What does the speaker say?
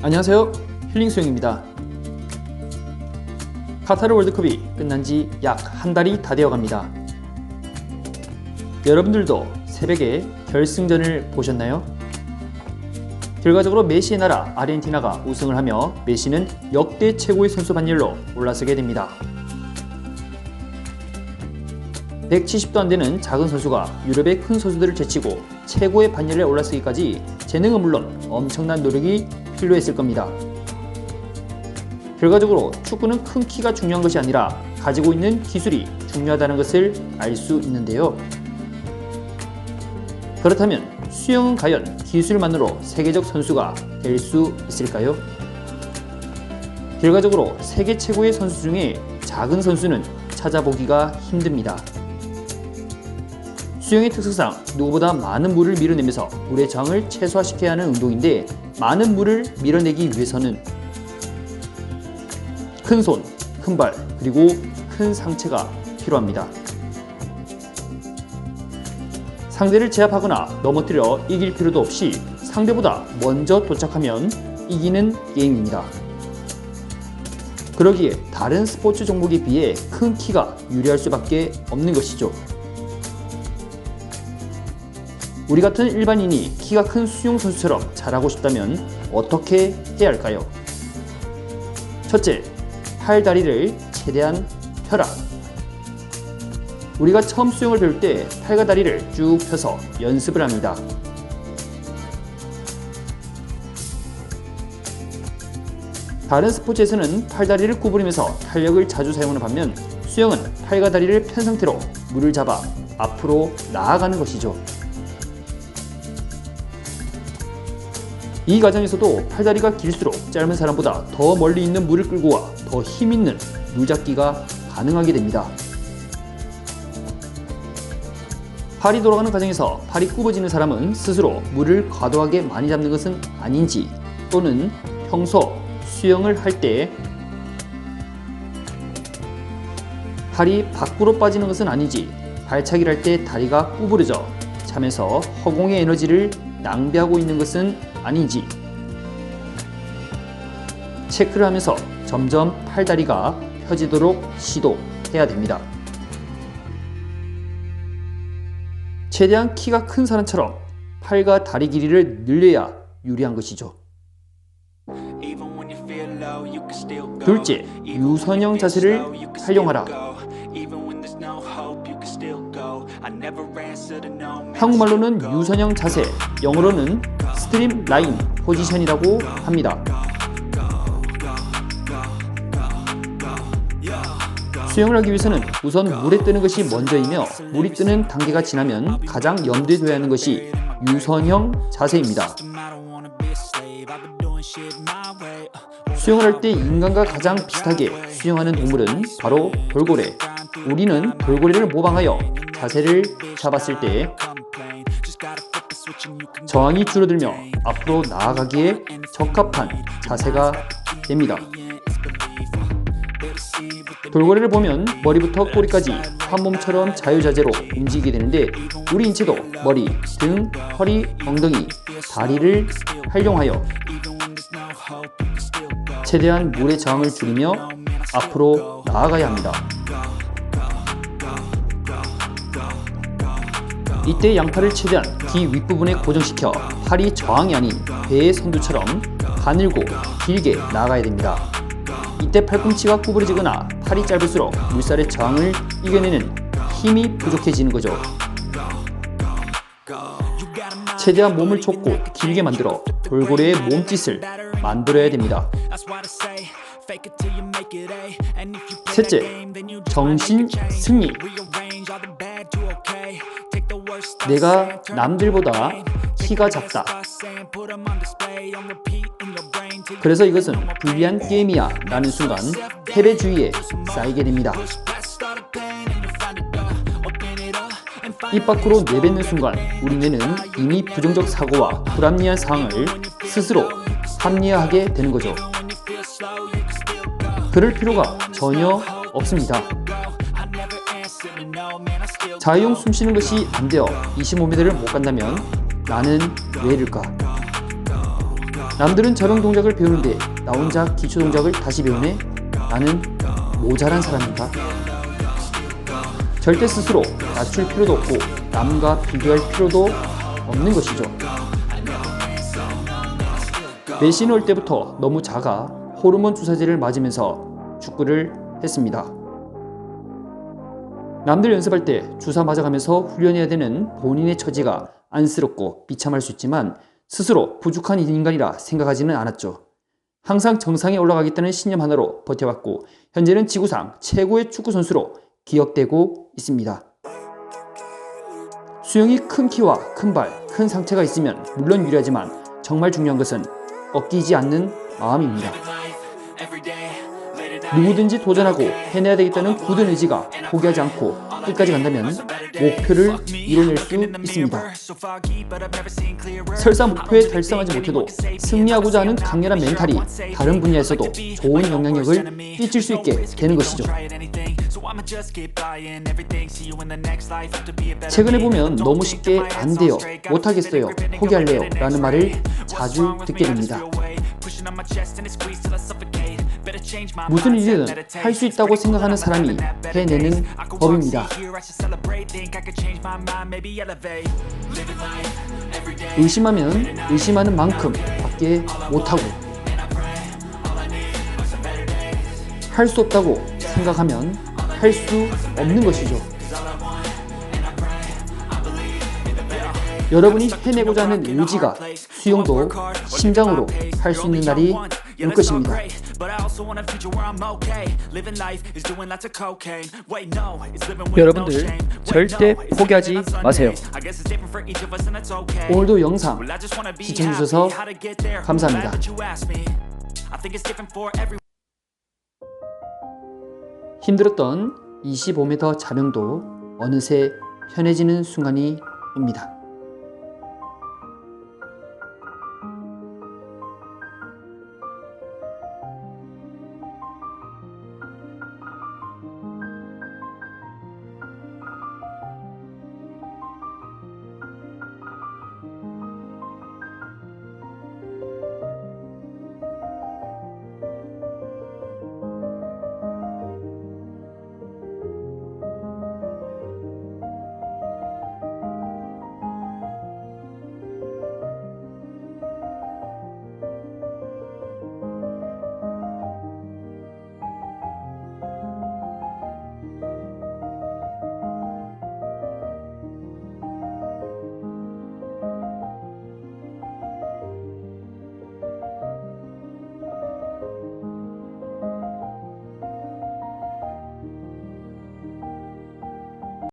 안녕하세요, 힐링 수영입니다. 카타르 월드컵이 끝난 지 약 한 달이 다 되어 갑니다. 여러분들도 새벽에 결승전을 보셨나요? 결과적으로 메시의 나라 아르헨티나가 우승을 하며 메시는 역대 최고의 선수 반열로 올라서게 됩니다. 170도 안 되는 작은 선수가 유럽의 큰 선수들을 제치고 최고의 반열에 올라서기까지 재능은 물론 엄청난 노력이 필요했을 겁니다. 결과적으로 축구는 큰 키가 중요한 것이 아니라 가지고 있는 기술이 중요하다는 것을 알 수 있는데요. 그렇다면 수영은 과연 기술만으로 세계적 선수가 될 수 있을까요? 결과적으로 세계 최고의 선수 중에 작은 선수는 찾아보기가 힘듭니다. 수영의 특성상 누구보다 많은 물을 밀어내면서 물의 저항을 최소화시켜야 하는 운동인데, 많은 물을 밀어내기 위해서는 큰 손, 큰 발, 그리고 큰 상체가 필요합니다. 상대를 제압하거나 넘어뜨려 이길 필요도 없이 상대보다 먼저 도착하면 이기는 게임입니다. 그러기에 다른 스포츠 종목에 비해 큰 키가 유리할 수밖에 없는 것이죠. 우리 같은 일반인이 키가 큰 수영 선수처럼 잘하고 싶다면 어떻게 해야 할까요? 첫째, 팔, 다리를 최대한 펴라. 우리가 처음 수영을 배울 때 팔과 다리를 쭉 펴서 연습을 합니다. 다른 스포츠에서는 팔다리를 구부리면서 탄력을 자주 사용하는 반면, 수영은 팔과 다리를 편 상태로 물을 잡아 앞으로 나아가는 것이죠. 이 과정에서도 팔다리가 길수록 짧은 사람보다 더 멀리 있는 물을 끌고 와 더 힘있는 물잡기가 가능하게 됩니다. 팔이 돌아가는 과정에서 팔이 굽어지는 사람은 스스로 물을 과도하게 많이 잡는 것은 아닌지, 또는 평소 수영을 할 때 팔이 밖으로 빠지는 것은 아닌지, 발차기를 할 때 다리가 구부러져 차면서 허공의 에너지를 낭비하고 있는 것은 아닌지 체크를 하면서 점점 팔다리가 펴지도록 시도해야 됩니다. 최대한 키가 큰 사람처럼 팔과 다리 길이를 늘려야 유리한 것이죠. 둘째, 유선형 자세를 활용하라. 한국말로는 유선형 자세, 영어로는 스트림 라인 포지션이라고 합니다. 수영을 하기 위해서는 우선 물에 뜨는 것이 먼저이며, 물이 뜨는 단계가 지나면 가장 염두에 둬야 하는 것이 유선형 자세입니다. 수영을 할 때 인간과 가장 비슷하게 수영하는 동물은 바로 돌고래. 우리는 돌고래를 모방하여 자세를 잡았을 때 저항이 줄어들며 앞으로 나아가기에 적합한 자세가 됩니다. 돌고래를 보면 머리부터 꼬리까지 한 몸처럼 자유자재로 움직이게 되는데, 우리 인체도 머리, 등, 허리, 엉덩이, 다리를 활용하여 최대한 물의 저항을 줄이며 앞으로 나아가야 합니다. 이때 양팔을 최대한 귀 윗부분에 고정시켜 팔이 저항이 아닌 배의 선두처럼 가늘고 길게 나아가야 됩니다. 이때 팔꿈치가 구부러지거나 팔이 짧을수록 물살의 저항을 이겨내는 힘이 부족해지는 거죠. 최대한 몸을 좁고 길게 만들어 돌고래의 몸짓을 만들어야 됩니다. 셋째, 정신 승리. 내가 남들보다 키가 작다, 그래서 이것은 불리한 게임이야 라는 순간 패배주의에 쌓이게 됩니다. 입 밖으로 내뱉는 순간 우리 뇌는 이미 부정적 사고와 불합리한 상황을 스스로 합리화하게 되는 거죠. 그럴 필요가 전혀 없습니다. 자유형 숨쉬는 것이 안 되어 25m를 못 간다면 나는 왜 이럴까? 남들은 저런 동작을 배우는데 나 혼자 기초 동작을 다시 배우네? 나는 모자란 사람인가? 절대 스스로 낮출 필요도 없고 남과 비교할 필요도 없는 것이죠. 메시는 올 때부터 너무 작아 호르몬 주사제를 맞으면서 축구를 했습니다. 남들 연습할 때 주사 맞아가면서 훈련해야 되는 본인의 처지가 안쓰럽고 비참할 수 있지만 스스로 부족한 인간이라 생각하지는 않았죠. 항상 정상에 올라가겠다는 신념 하나로 버텨왔고 현재는 지구상 최고의 축구 선수로 기억되고 있습니다. 수영이 큰 키와 큰 발, 큰 상체가 있으면 물론 유리하지만 정말 중요한 것은 꺾이지 않는 마음입니다. 누구든지 도전하고 해내야 되겠다는 굳은 의지가 포기하지 않고 끝까지 간다면 목표를 이뤄낼 수 있습니다. 설사 목표에 달성하지 못해도 승리하고자 하는 강렬한 멘탈이 다른 분야에서도 좋은 영향력을 끼칠 수 있게 되는 것이죠. 최근에 보면 너무 쉽게 안 돼요, 못하겠어요, 포기할래요 라는 말을 자주 듣게 됩니다. 무슨 일이든 할 수 있다고 생각하는 사람이 해내는 법입니다. 의심하면 의심하는 만큼 밖에 못하고 할 수 없다고 생각하면 할 수 없는 것이죠. 여러분이 해내고자 하는 의지가 수영도 심장으로 할 수 있는 날이 올 것입니다. 여러분들 절대 포기하지 마세요. 오늘도 영상 시청해주셔서 감사합니다. 힘들었던 25m 자명도 어느새 편해지는 순간이 옵니다.